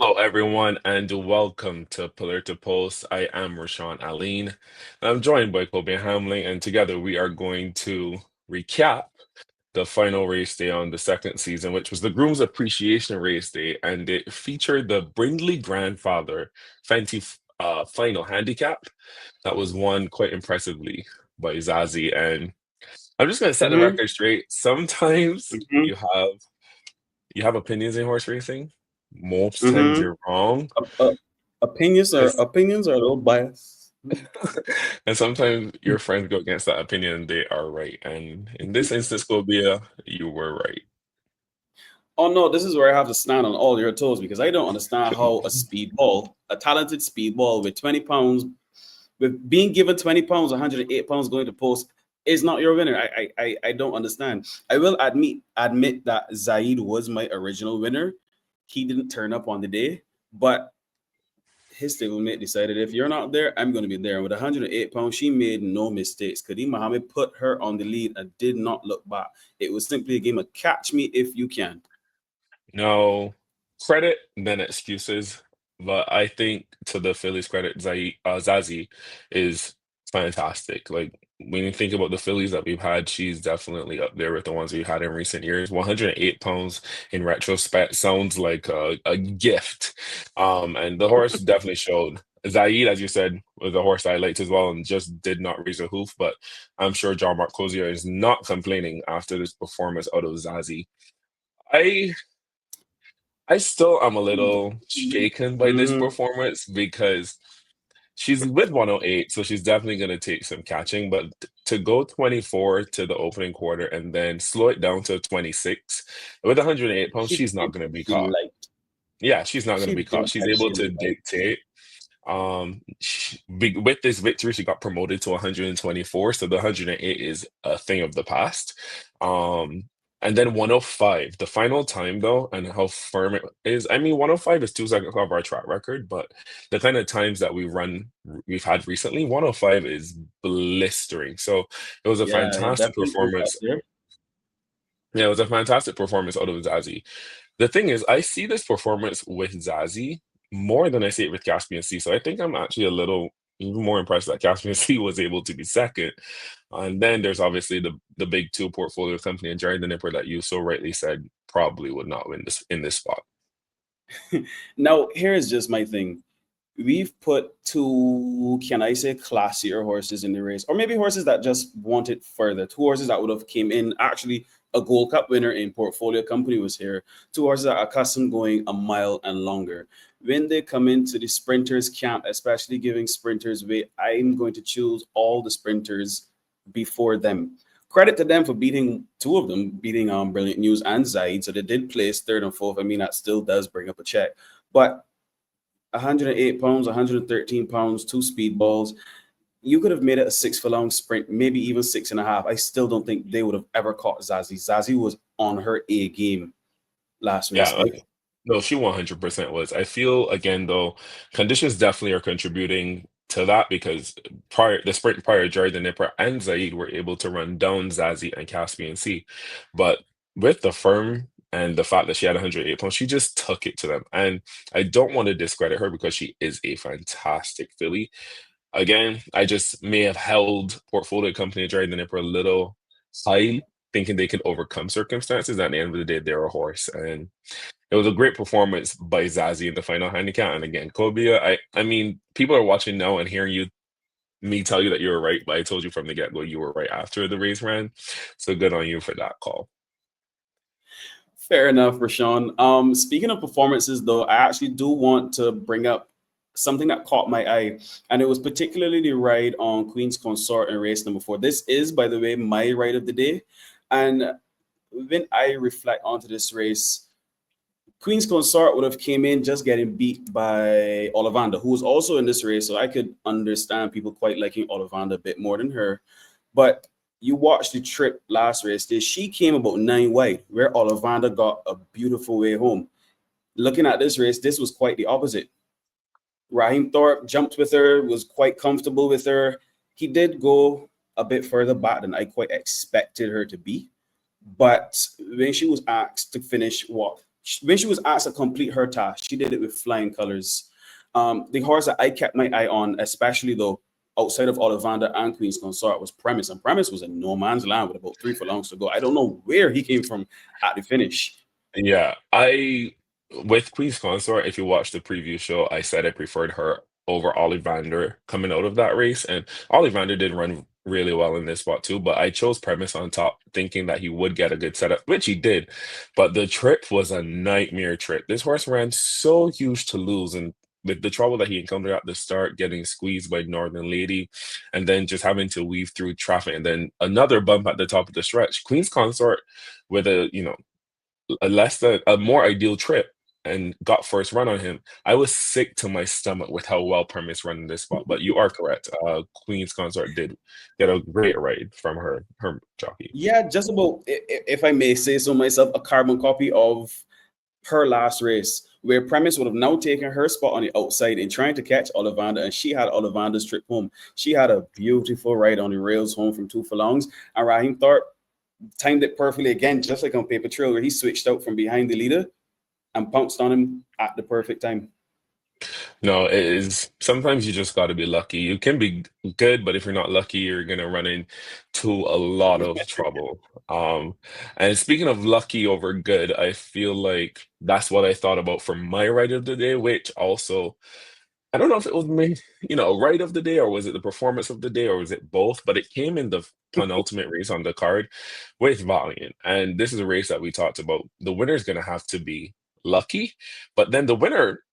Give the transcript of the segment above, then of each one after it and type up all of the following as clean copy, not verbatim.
Hello, everyone, and welcome to Pillar to Post. I am Rashawn Aline. I'm joined by Kobe Hamling, and together we are going to recap the final race day on the second season, which was the Groom's Appreciation Race Day, and it featured the Brindley Grandfather Fenty final handicap that was won quite impressively by Zazie. And I'm just going to set the hmm record straight. Sometimes hmm you have opinions in horse racing. Most times hmm you're wrong. opinions are a little biased. And sometimes your friends go against that opinion and they are right. And in this instance, Cobia, you were right. Oh no, this is where I have to stand on all your toes because I don't understand how a talented speedball with 20 pounds, with being given 20 pounds, 108 pounds going to post is not your winner. I don't understand. I will admit that Zaid was my original winner. He didn't turn up on the day, but his stablemate decided if you're not there, I'm going to be there. And with 108 pounds, she made no mistakes. Kadeem Mohammed put her on the lead and did not look back. It was simply a game of catch me if you can. No credit, then excuses. But I think to the Phillies' credit, Zazie is fantastic. Like when you think about the Phillies that we've had, she's definitely up there with the ones we've had in recent years. 108 pounds in retrospect sounds like a gift. And the horse definitely showed. Zaid, as you said, was a horse I liked as well and just did not raise a hoof. But I'm sure John Mark Cozier is not complaining after this performance out of Zazie. I I still am a little shaken by this Mhm. performance because she's with 108, so she's definitely going to take some catching. But to go 24 to the opening quarter and then slow it down to 26 with 108 pounds, She she's not did going to what be she caught. liked. Yeah, she's not going to She be caught. did She's what able she to liked. dictate. With this victory, she got promoted to 124, so the 108 is a thing of the past. Um, and then 105, the final time though, and how firm it is. I mean, 105 is 2 seconds off our track record, but the kind of times that we've had recently, 105 is blistering. So it was a Yeah, it fantastic definitely is up performance. there. Yeah, it was a fantastic performance out of Zazie. The thing is, I see this performance with Zazie more than I see it with Caspian C. So I think I'm actually a little even more impressed that Caspian C was able to be second. And then there's obviously the big two portfolio company and Jerry the Nipper that you so rightly said probably would not win this in this spot. Now, here's just my thing. We've put two, can I say, classier horses in the race, or maybe horses that just want it further. Two horses that would have came in. Actually, a Gold Cup winner in Portfolio Company was here. Two horses that are accustomed going a mile and longer. When they come into the sprinters camp, especially giving sprinters weight, I'm going to choose all the sprinters before them. Credit to them for beating two of them, beating Brilliant News and Zaid. So they did place third and fourth. I mean, that still does bring up a check. But 108 pounds, 113 pounds, two speedballs. You could have made it a 6 furlong sprint, maybe even 6.5. I still don't think they would have ever caught Zazie. Zazie was on her A game last race Yeah, day. no, she 100% was. I feel again though, conditions definitely are contributing to that because the sprint prior, Jared the Nipper and Zaid were able to run down Zazie and Caspian C. But with the firm and the fact that she had 108 pounds, she just took it to them. And I don't want to discredit her because she is a fantastic filly. Again, I just may have held portfolio company Jared the Nipper a little high, thinking they could overcome circumstances. At the end of the day, they're a horse. And it was a great performance by Zazie in the final handicap. And again, Kobia, I mean, people are watching now and hearing me tell you that you were right, but I told you from the get-go you were right after the race ran. So good on you for that call. Fair enough, Rashawn. Speaking of performances, though, I actually do want to bring up something that caught my eye, and it was particularly the ride on Queen's Consort in race number 4. This is, by the way, my ride of the day. And when I reflect onto this race, Queen's Consort would have came in just getting beat by Ollivander, who was also in this race. So I could understand people quite liking Ollivander a bit more than her. But you watched the trip last race day. She came about 9 wide, where Ollivander got a beautiful way home. Looking at this race, this was quite the opposite. Raheem Thorpe jumped with her, was quite comfortable with her. He did go a bit further back than I quite expected her to be. But when she was asked to finish what? when she was asked to complete her task, she did it with flying colors. The horse that I kept my eye on, especially though, outside of Ollivander and Queen's Consort, was Premise. And Premise was in no man's land with about 3 furlongs to go. I don't know where he came from at the finish. Yeah, I with Queen's Consort, if you watch the preview show, I said I preferred her over Ollivander coming out of that race, and Ollivander did run really well in this spot too. But I chose Premise on top, thinking that he would get a good setup, which he did. But the trip was a nightmare trip. This horse ran so huge to lose, and with the trouble that he encountered at the start, getting squeezed by Northern Lady, and then just having to weave through traffic, and then another bump at the top of the stretch. Queen's Consort with a more ideal trip and got first run on him. I was sick to my stomach with how well Premise run in this spot. But you are correct. Queen's Consort did get a great ride from her jockey. Yeah, just about, if I may say so myself, a carbon copy of her last race, where Premise would have now taken her spot on the outside in trying to catch Ollivander, and she had Ollivander's trip home. She had a beautiful ride on the rails home from 2 furlongs, and Raheem Thorpe timed it perfectly again, just like on Paper Trail, where he switched out from behind the leader and pounced on him at the perfect time. No, it is sometimes you just got to be lucky. You can be good, but if you're not lucky, you're gonna run into a lot of trouble. And speaking of lucky over good, I feel like that's what I thought about for my ride of the day, which also I don't know if it was me, right of the day, or was it the performance of the day, or was it both? But it came in the penultimate race on the card with Valiant. And this is a race that we talked about. The winner is going to have to be lucky, but then the winner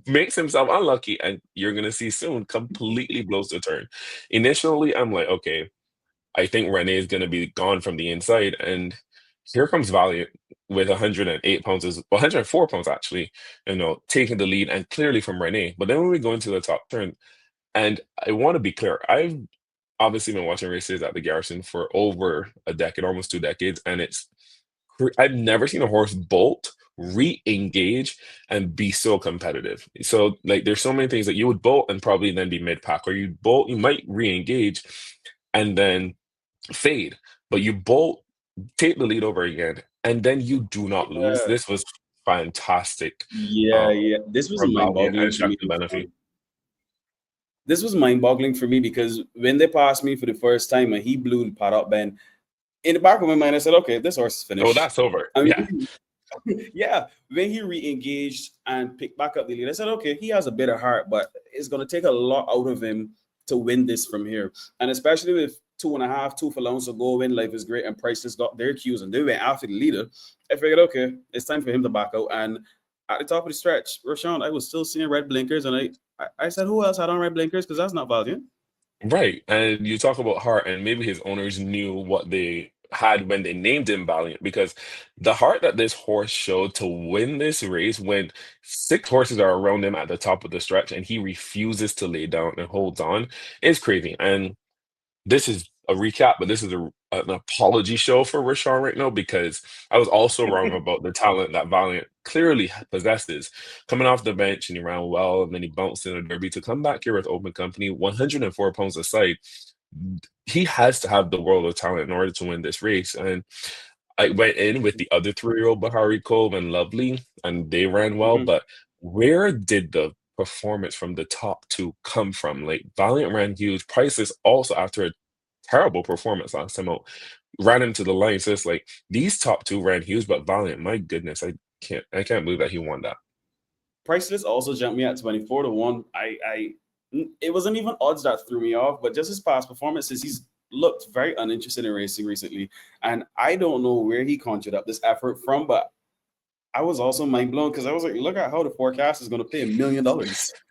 makes himself unlucky, and you're going to see soon completely blows the turn. Initially, I'm like, okay, I think Renee is going to be gone from the inside. And here comes Valiant with 108 pounds, 104 pounds actually, taking the lead and clearly from Renee. But then when we go into the top turn, and I want to be clear, I've obviously been watching races at the Garrison for over a decade, almost 2 decades, and I've never seen a horse bolt, re-engage, and be so competitive. So like there's so many things that you would bolt and probably then be mid-pack, or you bolt, you might re-engage and then fade, but you bolt, take the lead over again, and then you do not lose. Yeah, This was fantastic yeah, uh, yeah. This was from Valiant mind-boggling and for me. Shakti Benefi. This was mind-boggling for me because when they passed me for the first time and he blew the pad up, Ben, in the back of my mind, I said, "Okay, this horse is Oh, finished." that's over. I Yeah. mean, yeah, when he re-engaged and picked back up the lead, I said, okay, he has a bit of heart, but it's going to take a lot out of him to win this from here. And especially with 2.5, 2 furlongs to go, when life is great and Priceless got their cues and they went after the leader, I figured, okay, it's time for him to back out. And at the top of the stretch, Rashawn, I was still seeing red blinkers, and I said, who else had on red blinkers? Because that's not Valiant. Right. And you talk about heart, and maybe his owners knew what they had when they named him Valiant, because the heart that this horse showed to win this race when six horses are around him at the top of the stretch and he refuses to lay down and holds on is crazy. And this is a recap, but this is an apology show for Rashawn right now, because I was also wrong about the talent that Valiant clearly possesses. Coming off the bench and he ran well, and then he bounced in a derby to come back here with open company, 104 pounds aside. He has to have the world of talent in order to win this race. And I went in with the other 3-year-old Bahari Cove and Lovely, and they ran well. Mhm. But where did the performance from the top two come from? Like Valiant ran huge. Priceless also, after a terrible performance last time out, ran into the line. So it's like these top two ran huge, but Valiant, my goodness, I can't believe that he won that. Priceless also jumped me at 24-1. It wasn't even odds that threw me off, but just his past performances, he's looked very uninterested in racing recently. And I don't know where he conjured up this effort from, but I was also mind blown because I was like, look at how the forecast is going to pay $1 million.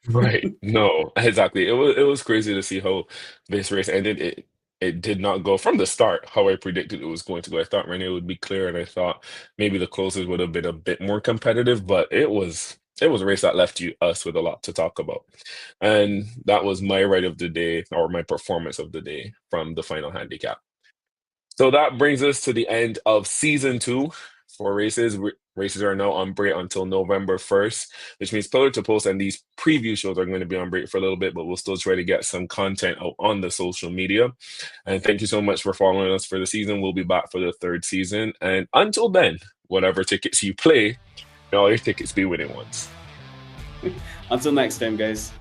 Right. No, exactly. It was crazy to see how this race ended. It did not go from the start how I predicted it was going to go. I thought Renee would be clear, and I thought maybe the closers would have been a bit more competitive, but it was a race that left us with a lot to talk about. And that was my ride of the day, or my performance of the day from the final handicap. So that brings us to the end of season two for races. Races are now on break until November 1st, which means Pillar to Post and these preview shows are going to be on break for a little bit, but we'll still try to get some content out on the social media. And thank you so much for following us for the season. We'll be back for the third season. And until then, whatever tickets you play, and all your tickets be winning ones. Until next time, guys.